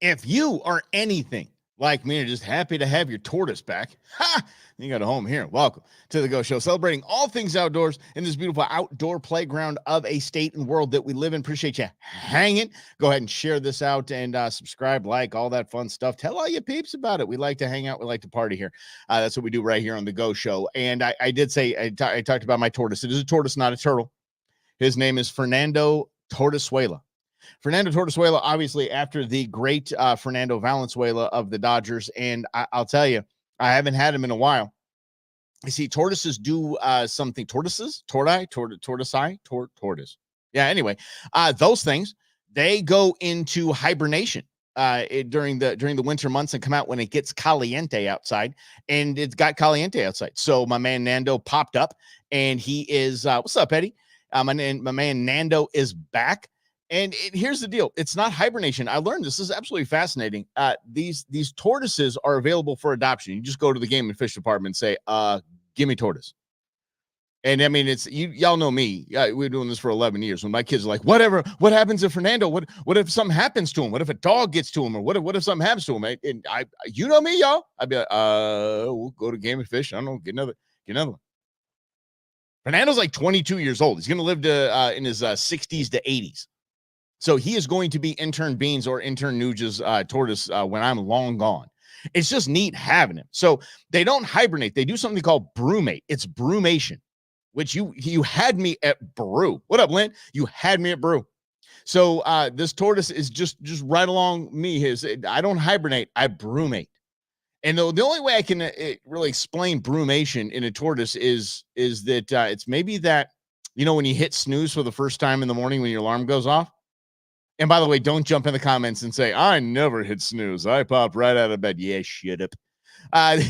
If you are anything like me, and just happy to have your tortoise back, you got a home here. Welcome to the Go Show, celebrating all things outdoors in this beautiful outdoor playground of a state and world that we live in. Appreciate you hanging. Go ahead and share this out and subscribe, like, all that fun stuff. Tell all your peeps about it. We like to hang out. We like to party here. That's what we do right here on the Go Show. And I did say, I talked about my tortoise. It is a tortoise, not a turtle. His name is Fernando Tortosuela. Fernando Tortosuela, obviously, after the great Fernando Valenzuela of the Dodgers. And I'll tell you, I haven't had him in a while. You see, tortoises do something. Tortoises? Tortoise? Yeah, anyway, those things, they go into hibernation during the winter months and come out when it gets caliente outside. And it's got caliente outside. So my man Nando popped up, and he is, what's up, Eddie? My man Nando is back. And here's the deal. It's not hibernation. I learned this is absolutely fascinating. These tortoises are available for adoption. You just go to the game and fish department and say, give me tortoise. And I mean, it's y'all know me. We're doing this for 11 years. When my kids are like, whatever, what happens if Fernando? What if something happens to him? What if a dog gets to him? Or what if something happens to him? And you know me, y'all. I'd be like, we'll go to game and fish. I don't know, get another one. Fernando's like 22 years old. He's going to live to in his 60s to 80s. So he is going to be intern Beans or intern Nuge's tortoise when I'm long gone. It's just neat having him. So they don't hibernate. They do something called brumate. It's brumation, which you had me at brew. What up, Lynn? You had me at brew. So this tortoise is just right along me. I don't hibernate. I brumate. And the only way I can really explain brumation in a tortoise is that it's maybe that, when you hit snooze for the first time in the morning when your alarm goes off. And by the way, don't jump in the comments and say, I never hit snooze. I popped right out of bed. Yeah, shut up. That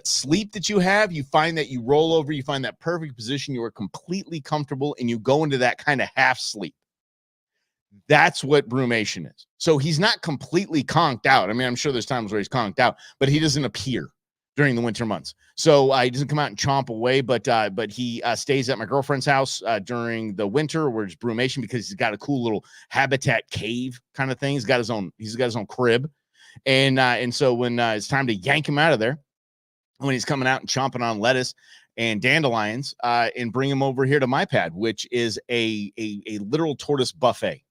sleep that you have, you find that you roll over, you find that perfect position, you are completely comfortable, and you go into that kind of half sleep. That's what brumation is. So he's not completely conked out. I mean, I'm sure there's times where he's conked out, but he doesn't appear during the winter months. So he doesn't come out and chomp away, but he stays at my girlfriend's house during the winter, where it's brumation, because he's got a cool little habitat cave kind of thing. He's got his own crib. And so when it's time to yank him out of there, when he's coming out and chomping on lettuce and dandelions, and bring him over here to my pad, which is a literal tortoise buffet.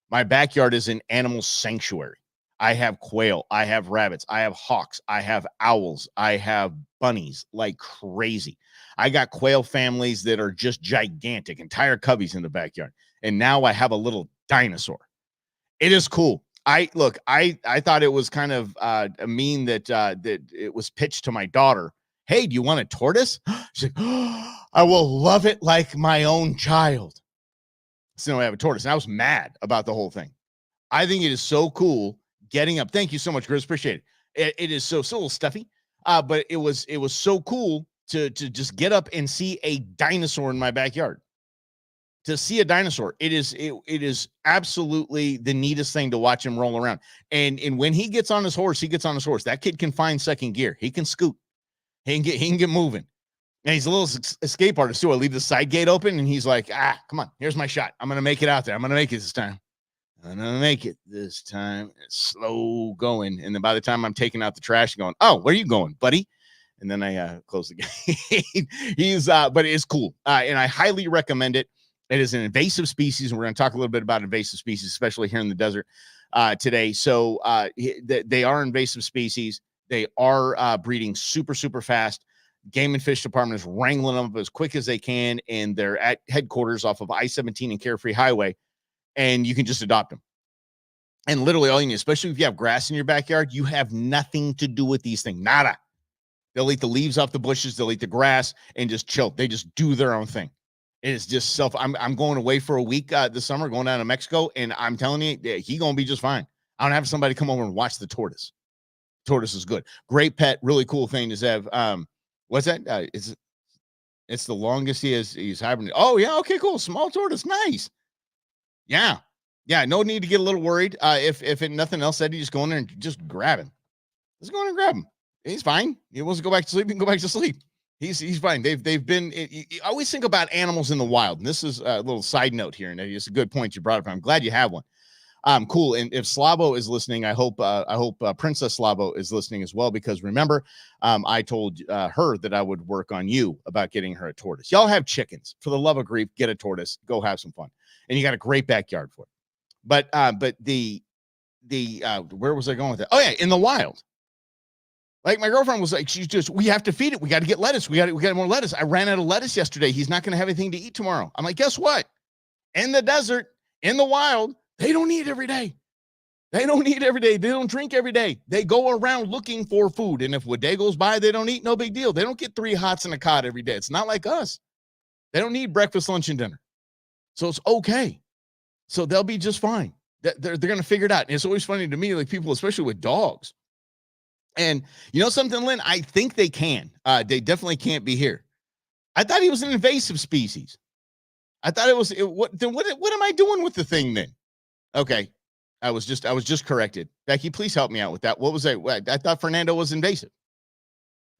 My backyard is an animal sanctuary. I have quail, I have rabbits, I have hawks, I have owls, I have bunnies like crazy. I got quail families that are just gigantic, entire coveys in the backyard. And now I have a little dinosaur. It is cool. I thought it was kind of mean that it was pitched to my daughter. Hey, do you want a tortoise? She's like, I will love it like my own child. So I have a tortoise. And I was mad about the whole thing. I think it is so cool getting up. Thank you so much, Chris. Appreciate it. It is so a little stuffy, but it was so cool to just get up and see a dinosaur in my backyard. To see a dinosaur, it is absolutely the neatest thing to watch him roll around. And when he gets on his horse, That kid can find second gear. He can scoot. He can get moving. And he's a little escape artist too. I leave the side gate open, and he's like, come on, here's my shot. I'm gonna make it out there. I'm gonna make it this time. It's slow going. And then by the time I'm taking out the trash, going, oh, where are you going, buddy? And then I close the gate. But it is cool. And I highly recommend it. It is an invasive species. And we're going to talk a little bit about invasive species, especially here in the desert today. So they are invasive species. They are breeding super, super fast. Game and Fish Department is wrangling them up as quick as they can. And they're at headquarters off of I-17 and Carefree Highway. And you can just adopt them. And literally all you need, especially if you have grass in your backyard, you have nothing to do with these things. Nada. They'll eat the leaves off the bushes. They'll eat the grass and just chill. They just do their own thing. It is just I'm going away for a week this summer, going down to Mexico. And I'm telling you, he's going to be just fine. I don't have somebody come over and watch the tortoise. Tortoise is good. Great pet. Really cool thing to have. What's that? It's the longest he's hibernated. Oh, yeah. Okay, cool. Small tortoise. Nice. Yeah. No need to get a little worried. If nothing else said, you just go in there and just grab him. Just go in and grab him. He's fine. He wants to go back to sleep. He can go back to sleep. He's fine. They've been. I always think about animals in the wild. And this is a little side note here, and it's a good point you brought up. I'm glad you have one. Cool. And if Slavo is listening, I hope Princess Slavo is listening as well, because remember, I told her that I would work on you about getting her a tortoise. Y'all have chickens. For the love of grief, get a tortoise. Go have some fun. And you got a great backyard for it. But the where was I going with that? Oh yeah, in the wild. Like my girlfriend was like, we have to feed it. We got to get lettuce. We got more lettuce. I ran out of lettuce yesterday. He's not going to have anything to eat tomorrow. I'm like, guess what? In the desert, in the wild, they don't eat every day. They don't eat every day. They don't drink every day. They go around looking for food. And if a day goes by, they don't eat, no big deal. They don't get 3 hots and a cod every day. It's not like us. They don't need breakfast, lunch, and dinner. So it's okay. So they'll be just fine. They're going to figure it out. And it's always funny to me, like people, especially with dogs. And you know something, Lynn? I think they can. They definitely can't be here. I thought he was an invasive species. I thought what am I doing with the thing then? Okay. I was just corrected. Becky, please help me out with that. What was that? I thought Fernando was invasive.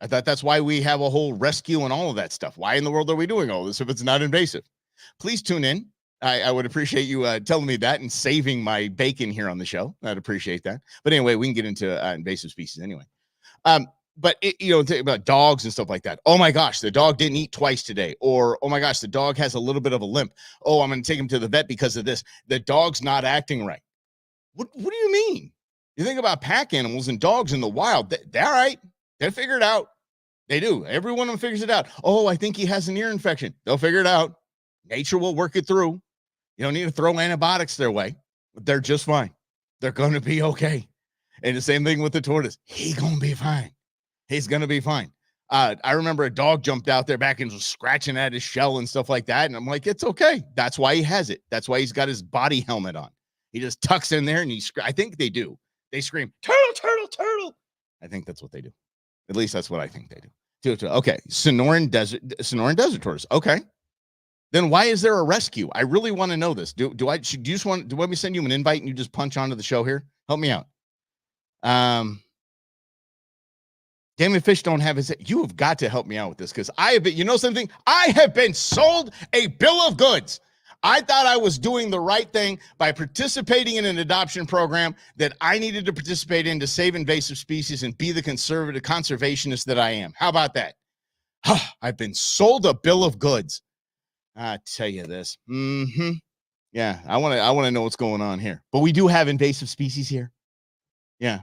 I thought that's why we have a whole rescue and all of that stuff. Why in the world are we doing all this if it's not invasive? Please tune in. I would appreciate you telling me that and saving my bacon here on the show. I'd appreciate that. But anyway, we can get into invasive species anyway. But about dogs and stuff like that. Oh my gosh, the dog didn't eat twice today. Or, oh my gosh, the dog has a little bit of a limp. Oh, I'm going to take him to the vet because of this. The dog's not acting right. What do you mean? You think about pack animals and dogs in the wild. They're all right. They figure it out. They do. Every one of them figures it out. Oh, I think he has an ear infection. They'll figure it out. Nature will work it through. You don't need to throw antibiotics their way. They're just fine. They're going to be okay. And the same thing with the tortoise. He's going to be fine. He's going to be fine. I remember a dog jumped out there back and was scratching at his shell and stuff like that. And I'm like, it's okay. That's why he has it. That's why he's got his body helmet on. He just tucks in there and I think they do. They scream, turtle, turtle, turtle. I think that's what they do. At least that's what I think they do. Okay. Sonoran desert tortoise. Okay. Then why is there a rescue? I really want to know this. Do you want me to send you an invite and you just punch onto the show here? Help me out. Game and Fish don't have his. You have got to help me out with this because I have been, you know something? I have been sold a bill of goods. I thought I was doing the right thing by participating in an adoption program that I needed to participate in to save invasive species and be the conservationist that I am. How about that? I've been sold a bill of goods. I tell you this. Yeah, I want to know what's going on here. But we do have invasive species here. Yeah,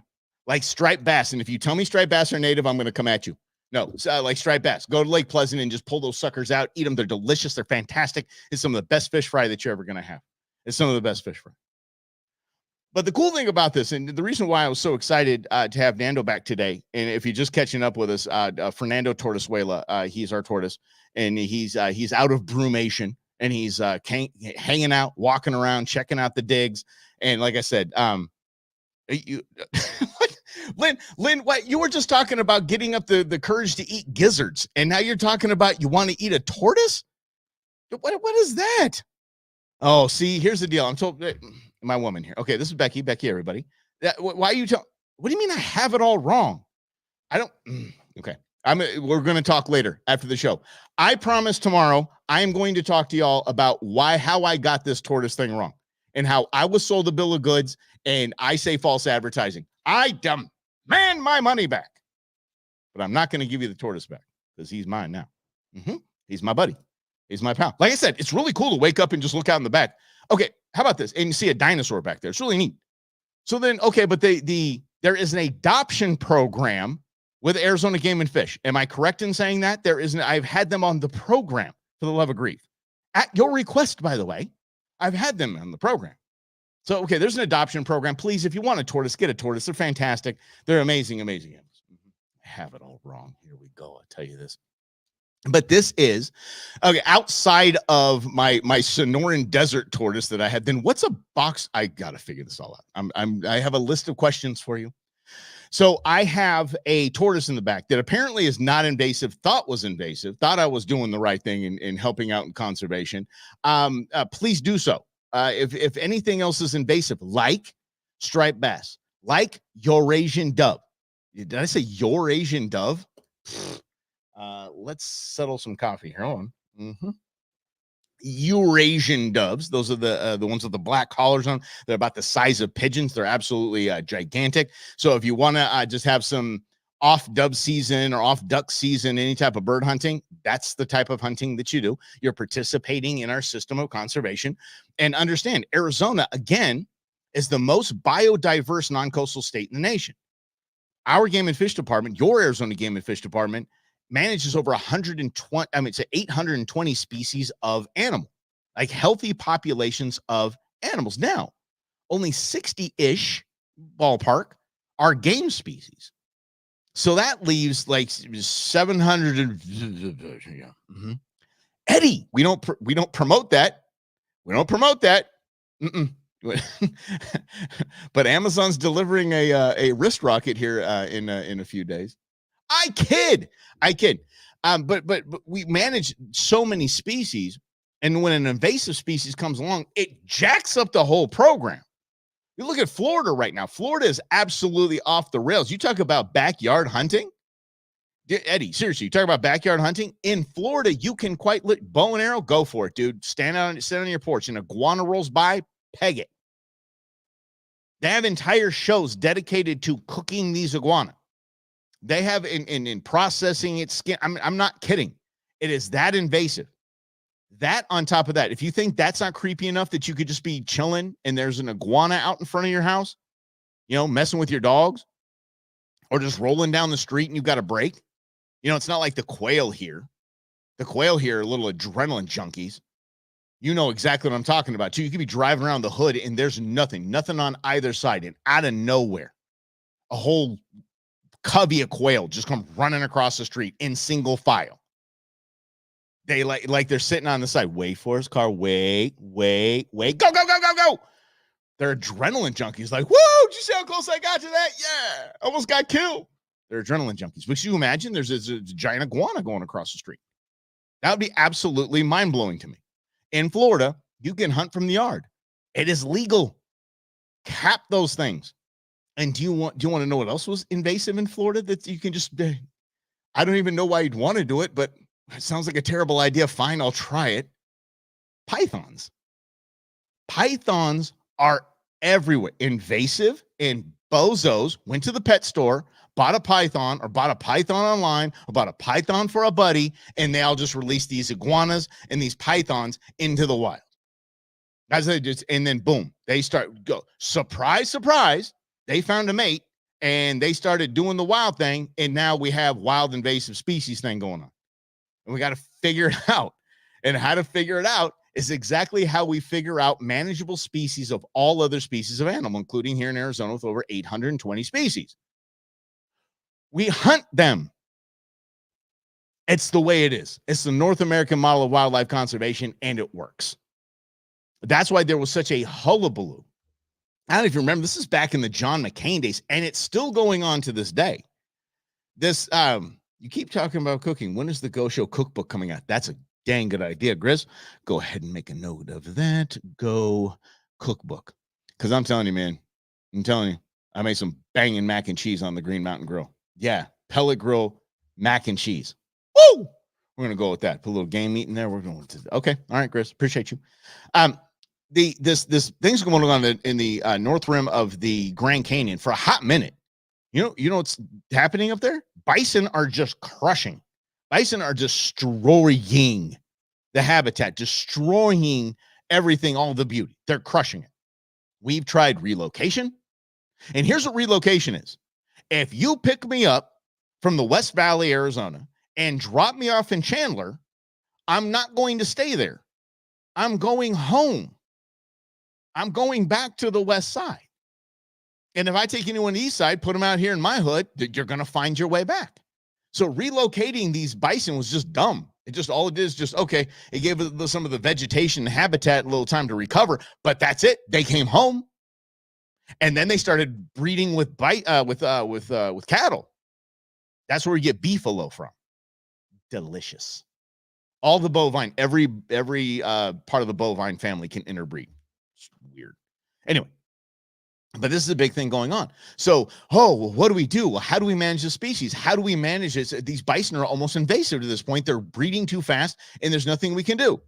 like striped bass. And if you tell me striped bass are native, I'm going to come at you. No, like striped bass. Go to Lake Pleasant and just pull those suckers out. Eat them. They're delicious. They're fantastic. It's some of the best fish fry that you're ever going to have. It's some of the best fish fry. But the cool thing about this, and the reason why I was so excited to have Nando back today, and if you're just catching up with us, Fernando Tortosuela, he's our tortoise, and he's out of Brumation, and he's hanging out, walking around, checking out the digs, and like I said, Lynn, what you were just talking about getting up the courage to eat gizzards, and now you're talking about you want to eat a tortoise? What is that? Oh, see, here's the deal. I'm told my woman here. Okay, this is Becky, everybody. Why are you what do you mean I have it all wrong? I don't. Okay. We're going to talk later after the show. I promise tomorrow I am going to talk to y'all about how I got this tortoise thing wrong and how I was sold a bill of goods and I say false advertising. I demand my money back, but I'm not going to give you the tortoise back because he's mine now. He's my buddy. He's my pal. Like I said, it's really cool to wake up and just look out in the back. Okay, how about this? And you see a dinosaur back there. It's really neat. So then, okay, but there is an adoption program with Arizona Game and Fish. Am I correct in saying that? I've had them on the program, for the love of grief. At your request, by the way, I've had them on the program. So, okay, there's an adoption program. Please, if you want a tortoise, get a tortoise. They're fantastic. They're amazing, amazing animals. I have it all wrong. Here we go. I'll tell you this. But this is, okay, outside of my Sonoran desert tortoise that I had, then what's a box? I got to figure this all out. I have a list of questions for you. So I have a tortoise in the back that apparently is not invasive, thought I was doing the right thing in helping out in conservation. Please do so. If anything else is invasive, like striped bass, like Eurasian dove. Did I say Eurasian dove? Let's settle some coffee here. Hold on. Eurasian doves. Those are the ones with the black collars on. They're about the size of pigeons. They're absolutely gigantic. So if you want to just have some off dove season or off duck season, any type of bird hunting, that's the type of hunting that you do. You're participating in our system of conservation. And understand, Arizona, again, is the most biodiverse non-coastal state in the nation. Our Game and Fish Department, your Arizona Game and Fish Department, manages over 120, it's 820 species of animal, like healthy populations of animals. Now, only 60-ish ballpark are game species. So that leaves like 700. Yeah. Mm-hmm. Eddie, we don't promote that. We don't promote that. But Amazon's delivering a wrist rocket here in a few days. I kid. But we manage so many species, and when an invasive species comes along, it jacks up the whole program. You look at Florida right now. Florida is absolutely off the rails. You talk about backyard hunting. Eddie, seriously, you talk about backyard hunting in Florida. You can bow and arrow, go for it, dude. Sit on your porch, and iguana rolls by, peg it. They have entire shows dedicated to cooking these iguana. They have in processing its skin. I'm not kidding. It is that invasive. That on top of that, if you think that's not creepy enough that you could just be chilling and there's an iguana out in front of your house, messing with your dogs, or just rolling down the street and you've got a break. It's not like the quail here. The quail here are little adrenaline junkies. You know exactly what I'm talking about, too. You could be driving around the hood and there's nothing on either side. And out of nowhere, a whole covey of quail just come running across the street in single file. They like they're sitting on the side. Wait for his car. Wait. Go. They're adrenaline junkies. Like, whoa, did you see how close I got to that? Yeah, almost got killed. They're adrenaline junkies. But you imagine there's a giant iguana going across the street. That would be absolutely mind-blowing to me. In Florida, you can hunt from the yard. It is legal. Cap those things. And do you want to know what else was invasive in Florida that you can just, I don't even know why you'd want to do it, but it sounds like a terrible idea. Fine, I'll try it. Pythons. Pythons are everywhere. Invasive, and bozos went to the pet store, bought a python online, or bought a python for a buddy, and they all just released these iguanas and these pythons into the wild. And then boom, they go. Surprise. They found a mate and they started doing the wild thing. And now we have wild invasive species thing going on. And we got to figure it out. And how to figure it out is exactly how we figure out manageable species of all other species of animal, including here in Arizona with over 820 species. We hunt them. It's the way it is. It's the North American model of wildlife conservation, and it works. That's why there was such a hullabaloo. I don't know if you remember, this is back in the John McCain days, and it's still going on to this day. This, you keep talking about cooking. When is the Go Show cookbook coming out? That's a dang good idea, Grizz. Go ahead and make a note of that. Go cookbook. Because I'm telling you, man, I made some banging mac and cheese on the Green Mountain Grill. Yeah, pellet grill, mac and cheese. Woo! We're going to go with that. Put a little game meat in there. We're going to, okay. All right, Grizz, appreciate you. This thing's going on in the north rim of the Grand Canyon for a hot minute. You know what's happening up there? Bison are just crushing. Bison are destroying the habitat, destroying everything, all the beauty. They're crushing it. We've tried relocation. And here's what relocation is. If you pick me up from the West Valley, Arizona, and drop me off in Chandler, I'm not going to stay there. I'm going home. I'm going back to the west side. And if I take anyone on the east side, put them out here in my hood, you're going to find your way back. So relocating these bison was just dumb. All it is, okay, it gave some of the vegetation and habitat a little time to recover, but that's it. They came home. And then they started breeding with cattle. That's where we get beefalo from. Delicious. All the bovine, every part of the bovine family can interbreed. It's weird. Anyway, but this is a big thing going on. So, what do we do? Well, how do we manage the species? How do we manage this? These bison are almost invasive to this point. They're breeding too fast, and there's nothing we can do.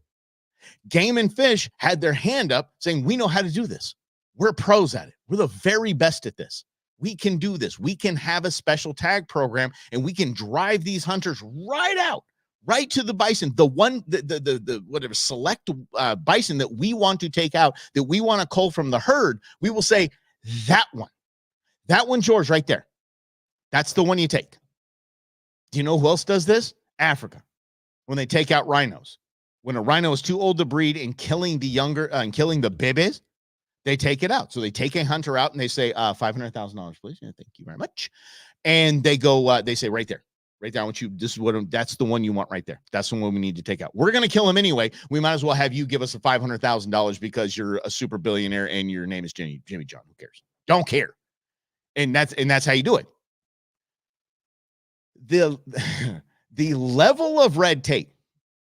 Game and Fish had their hand up saying, we know how to do this. We're pros at it. We're the very best at this. We can do this. We can have a special tag program, and we can drive these hunters right out, right to the bison, the one, the whatever select bison that we want to take out, that we want to cull from the herd. We will say that one's yours right there. That's the one you take. Do you know who else does this? Africa. When they take out rhinos, when a rhino is too old to breed and killing the younger and killing the babies, they take it out. So they take a hunter out and they say, $500,000, please. Yeah, thank you very much. And they go, they say right there. Right there, I want you. This is what. That's the one you want right there. That's the one we need to take out. We're gonna kill him anyway. We might as well have you give us a $500,000 because you're a super billionaire and your name is Jimmy John. Who cares? Don't care. And that's how you do it. The level of red tape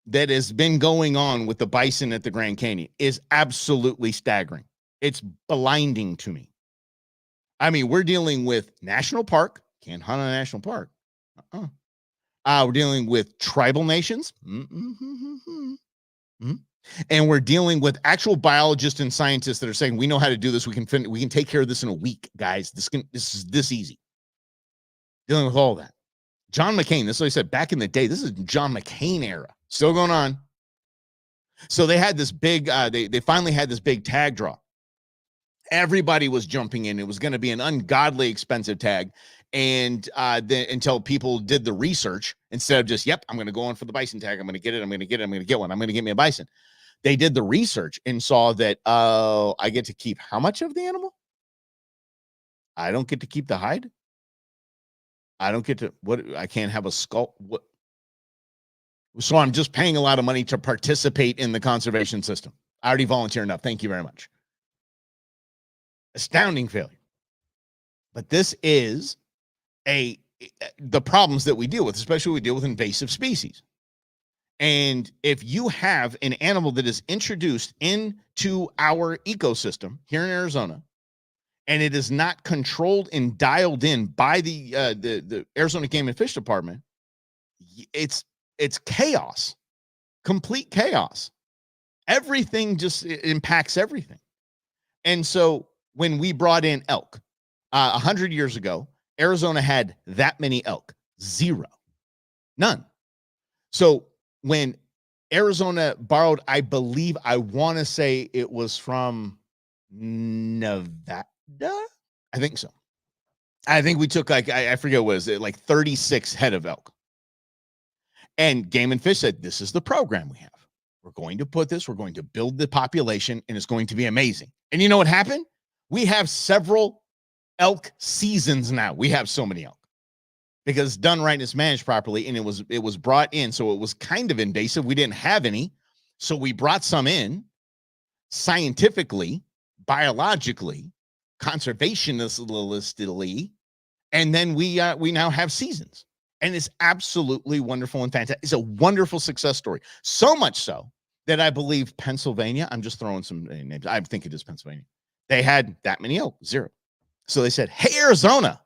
that has been going on with the bison at the Grand Canyon is absolutely staggering. It's blinding to me. I mean, we're dealing with national park. Can't hunt in a national park. We're dealing with tribal nations. And we're dealing with actual biologists and scientists that are saying, we know how to do this. We can take care of this in a week, guys. This is this easy. Dealing with all that. John McCain, this is what I said back in the day. This is John McCain era. Still going on. So they had this big, they finally had this big tag draw. Everybody was jumping in. It was going to be an ungodly expensive tag. And then until people did the research, instead of just, yep, I'm going to go on for the bison tag. I'm going to get it. I'm going to get it. I'm going to get one. I'm going to get me a bison. They did the research and saw that I get to keep how much of the animal? I don't get to keep the hide. I don't get to I can't have a skull. What? So I'm just paying a lot of money to participate in the conservation system. I already volunteered enough. Thank you very much. Astounding failure. But this is the problems that we deal with, especially we deal with invasive species. And if you have an animal that is introduced into our ecosystem here in Arizona, and it is not controlled and dialed in by the Arizona Game and Fish Department, it's chaos, complete chaos. Everything just impacts everything. And so when we brought in elk 100 years ago, Arizona had that many elk? Zero. None. So when Arizona borrowed, I believe, I want to say it was from Nevada. I think so. I think we took I forget what was it, like 36 head of elk. And Game and Fish said, this is the program we have. We're going to put this, we're going to build the population, and it's going to be amazing. And you know what happened? We have several elk seasons now. We have so many elk because it's done right and it's managed properly. And it was brought in. So it was kind of invasive. We didn't have any. So we brought some in scientifically, biologically, conservationistly, and then we now have seasons. And it's absolutely wonderful and fantastic. It's a wonderful success story. So much so that I believe Pennsylvania, I'm just throwing some names. I think it is Pennsylvania. They had that many elk, zero. So they said, hey, Arizona,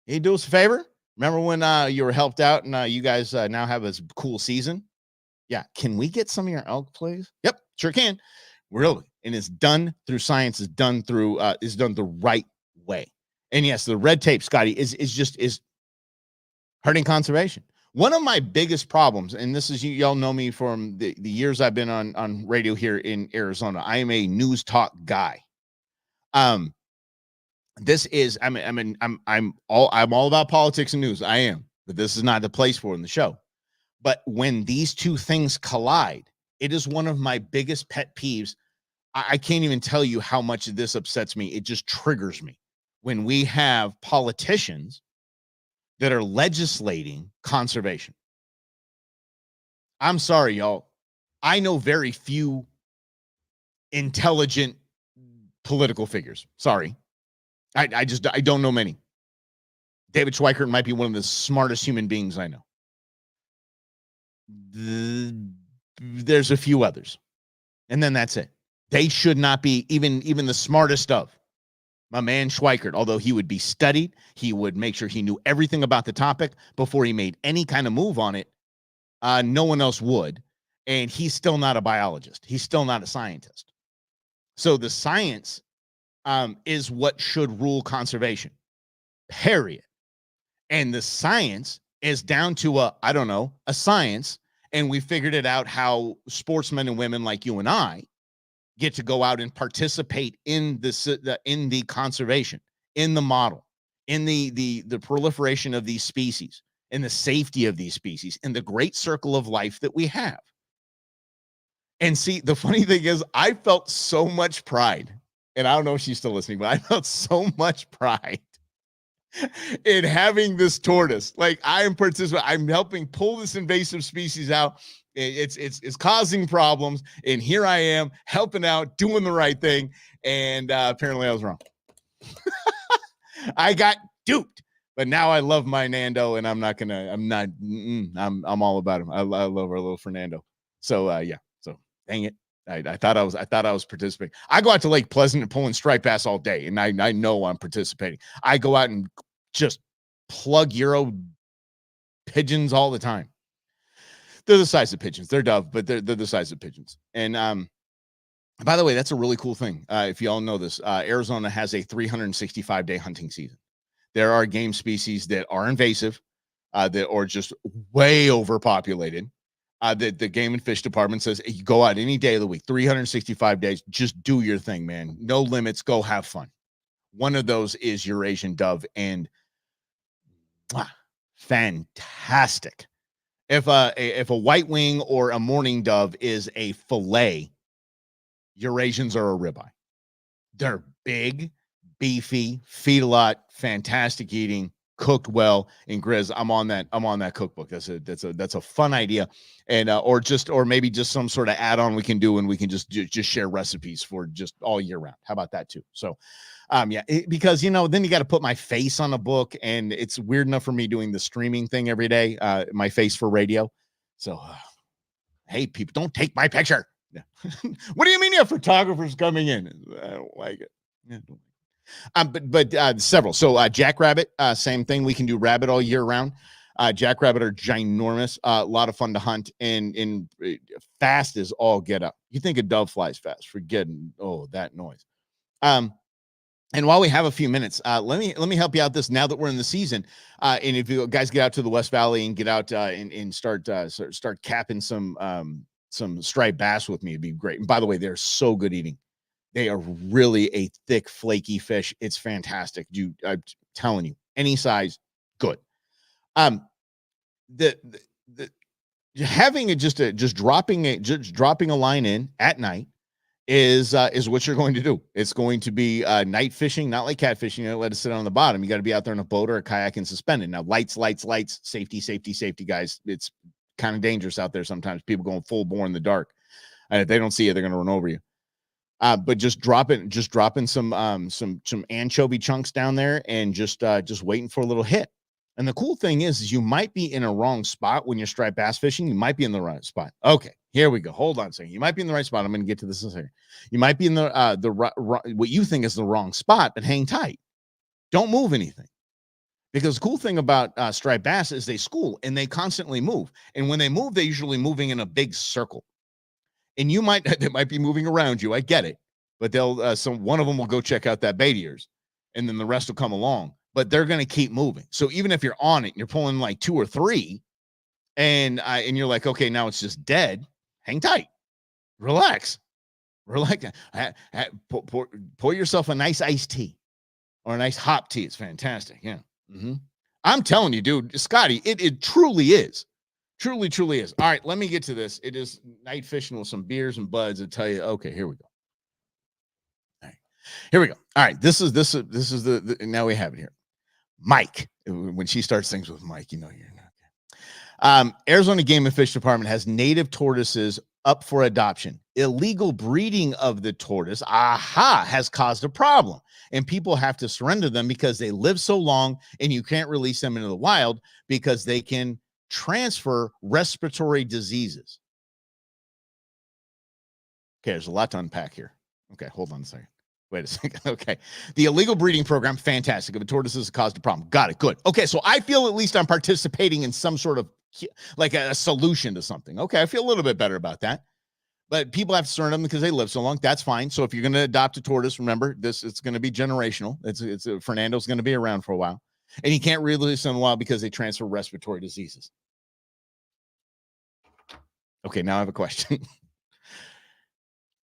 can you do us a favor? Remember when you were helped out and you guys now have this cool season? Yeah. Can we get some of your elk, please? Yep, sure can. Really. And it's done through science, is done the right way. And yes, the red tape, Scotty, is hurting conservation. One of my biggest problems, and this is, y'all know me from the years I've been on radio here in Arizona. I am a news talk guy. This is, I'm all about politics and news. I am, but this is not the place for it in the show. But when these two things collide, it is one of my biggest pet peeves. I can't even tell you how much this upsets me. It just triggers me when we have politicians that are legislating conservation. I'm sorry, y'all. I know very few intelligent political figures. Sorry. I don't know many. David Schweikert might be one of the smartest human beings I know. There's a few others. And then that's it. They should not be even the smartest of. My man Schweikert, although he would be studied, he would make sure he knew everything about the topic before he made any kind of move on it. No one else would. And he's still not a biologist. He's still not a scientist. So the science is what should rule conservation, period. And the science is down to a science. And we figured it out how sportsmen and women like you and I get to go out and participate in the conservation, in the model, in the proliferation of these species, in the safety of these species, in the great circle of life that we have. And see, the funny thing is, I felt so much pride, and I don't know if she's still listening, but I felt so much pride in having this tortoise. Like, I am participating. I'm helping pull this invasive species out. It's causing problems, and here I am helping out, doing the right thing, and apparently I was wrong. I got duped, but now I love my Nando, and I'm all about him. I love our little Fernando. So yeah. So dang it. I thought I was participating. I go out to Lake Pleasant and pulling striped bass all day, and I know I'm participating. I go out and just plug Euro pigeons all the time. They're the size of pigeons. They're dove, but they're the size of pigeons. And by the way, that's a really cool thing. If you all know this, Arizona has a 365-day hunting season. There are game species that are invasive, that are just way overpopulated. The Game and Fish Department says you go out any day of the week, 365 days, just do your thing, man. No limits, go have fun. One of those is Eurasian dove, and fantastic. If a white wing or a mourning dove is a fillet, Eurasians are a ribeye. They're big, beefy, feed a lot, fantastic eating, cooked well. And Grizz, I'm on that cookbook. That's a fun idea. And or maybe just some sort of add-on we can do, and we can just share recipes for just all year round. How about that too? So because then you got to put my face on a book, and it's weird enough for me doing the streaming thing every day, my face for radio. So hey, people, don't take my picture. Yeah. What do you mean you have photographers coming in? I don't like it. Yeah. But several. So jackrabbit, same thing. We can do rabbit all year round. Jackrabbit are ginormous, a lot of fun to hunt, and fast as all get up. You think a dove flies fast? Forget that noise. And while we have a few minutes, let me help you out this now that we're in the season. And if you guys get out to the West Valley and get out and start capping some striped bass with me, it'd be great. And by the way, they're so good eating. They are really a thick, flaky fish. It's fantastic. I'm telling you, any size, good. Having it just dropping a line in at night is what you're going to do. It's going to be night fishing, not like catfishing. You don't let it sit on the bottom. You got to be out there in a boat or a kayak and suspended. Now, lights, safety, guys. It's kind of dangerous out there sometimes. People going full bore in the dark. And if they don't see you, they're going to run over you. But just dropping some anchovy chunks down there, and just waiting for a little hit. And the cool thing is you might be in a wrong spot when you're striped bass fishing. You might be in the right spot. Okay, here we go. Hold on a second. You might be in the right spot. I'm going to get to this in a second. You might be in what you think is the wrong spot, but hang tight. Don't move anything. Because the cool thing about striped bass is they school, and they constantly move. And when they move, they're usually moving in a big circle. And they might be moving around you. I get it. But one of them will go check out that bait ears, and then the rest will come along. But they're going to keep moving. So even if you're on it and you're pulling like 2 or 3, and you're like, okay, now it's just dead, hang tight. Relax. Pour yourself a nice iced tea or a nice hop tea. It's fantastic. Yeah. Mm-hmm. I'm telling you, dude, Scotty, it truly is. Truly is. All right, let me get to this. It is night fishing with some beers and buds. I tell you, okay, here we go. All right, here we go. All right, this is the now we have it here. Mike, when she starts things with Mike, you're not okay. Arizona Game and Fish Department has native tortoises up for adoption. Illegal breeding of the tortoise, has caused a problem, and people have to surrender them because they live so long, and you can't release them into the wild because they can transfer respiratory diseases. Okay, there's a lot to unpack here. Okay, hold on a second. Wait a second. Okay. The illegal breeding program, fantastic. If a tortoise has caused a problem. Got it. Good. Okay, so I feel at least I'm participating in some sort of like a solution to something. Okay, I feel a little bit better about that. But people have to surrender them because they live so long. That's fine. So if you're going to adopt a tortoise, remember this, it's going to be generational. It's Fernando's going to be around for a while. And you can't release them in a while because they transfer respiratory diseases. Okay, now I have a question.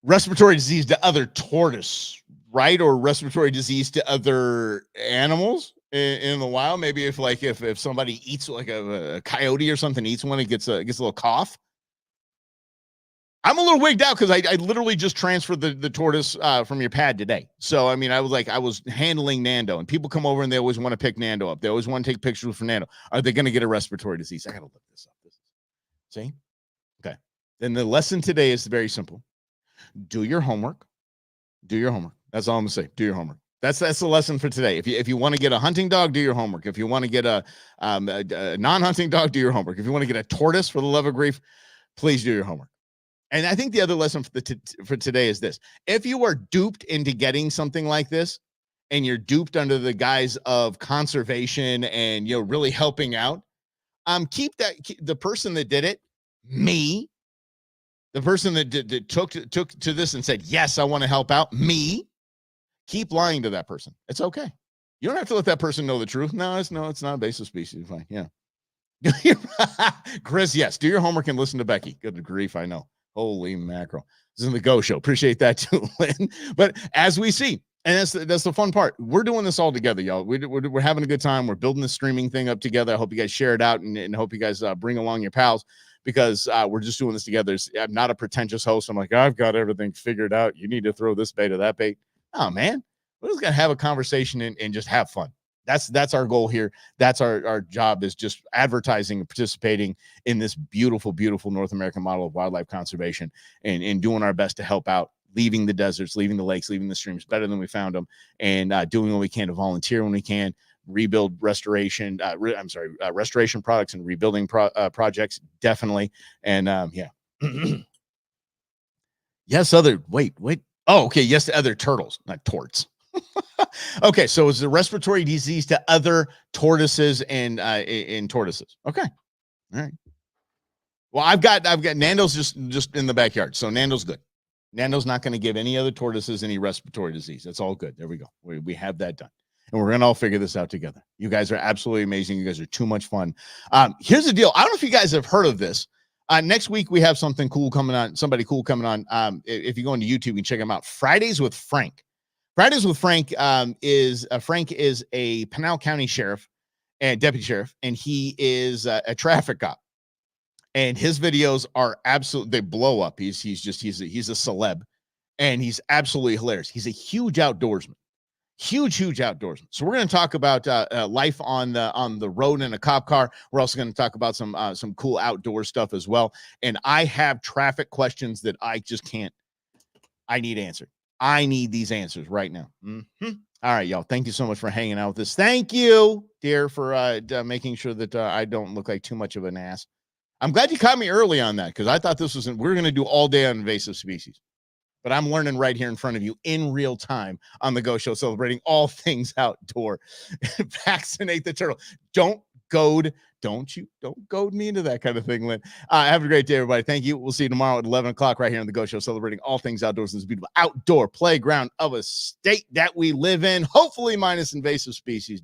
Respiratory disease to other tortoise, right? Or respiratory disease to other animals in the wild. Maybe if somebody eats like a coyote or something, eats one, it gets a little cough. I'm a little wigged out because I literally just transferred the tortoise from your pad today. So, I mean, I was handling Nando, and people come over and they always want to pick Nando up. They always want to take pictures with Fernando. Are they going to get a respiratory disease? I got to look this up. See? Okay. Then the lesson today is very simple. Do your homework. Do your homework. That's all I'm going to say. Do your homework. That's the lesson for today. If you want to get a hunting dog, do your homework. If you want to get a non-hunting dog, do your homework. If you want to get a tortoise, for the love of grief, please do your homework. And I think the other lesson for today is this. If you are duped into getting something like this, and you're duped under the guise of conservation and, really helping out, keep the person that did it, me, the person that took to this and said, yes, I want to help out, me, keep lying to that person. It's okay. You don't have to let that person know the truth. No, it's not a invasive species. Fine. Yeah. Chris, yes, do your homework and listen to Becky. Good grief, I know. Holy mackerel. This is the Go Show. Appreciate that too, Lynn. But as we see, and that's the fun part, we're doing this all together, y'all. We're having a good time. We're building the streaming thing up together. I hope you guys share it out and hope you guys bring along your pals, because we're just doing this together. I'm not a pretentious host. I'm like, I've got everything figured out. You need to throw this bait or that bait. Oh, man. We're just going to have a conversation and just have fun. That's our goal here. That's our job, is just advertising and participating in this beautiful, beautiful North American model of wildlife conservation and doing our best to help out, leaving the deserts, leaving the lakes, leaving the streams better than we found them, and doing what we can to volunteer when we can, rebuild restoration products and rebuilding projects. Definitely. And yeah. Yes. Wait. Oh, okay. Yes. To other turtles, not torts. Okay, so it's a respiratory disease to other tortoises and in tortoises. Okay, all right. Well, I've got Nando's just in the backyard, so Nando's good. Nando's not going to give any other tortoises any respiratory disease. That's all good. There we go. We have that done, and we're going to all figure this out together. You guys are absolutely amazing. You guys are too much fun. Here's the deal. I don't know if you guys have heard of this. Next week we have something cool coming on. Somebody cool coming on. If you go into YouTube, you can check them out. Fridays with Frank. Fridays with Frank is a Pinal County sheriff and deputy sheriff, and he is a traffic cop. And his videos are they blow up. He's a celeb, and he's absolutely hilarious. He's a huge outdoorsman. Huge outdoorsman. So we're going to talk about life on the road in a cop car. We're also going to talk about some cool outdoor stuff as well. And I have traffic questions that I just can't. I need answered. I need these answers right now. Mm-hmm. All right, y'all. Thank you so much for hanging out with us. Thank you, dear, for making sure that I don't look like too much of an ass. I'm glad you caught me early on that, because I thought we're going to do all day on invasive species. But I'm learning right here in front of you in real time on the Go Show, celebrating all things outdoor. Vaccinate the turtle. Don't goad me into that kind of thing, Lynn. Have a great day, everybody. Thank you. We'll see you tomorrow at 11 o'clock right here on the Go Show, celebrating all things outdoors in this beautiful outdoor playground of a state that we live in, hopefully minus invasive species.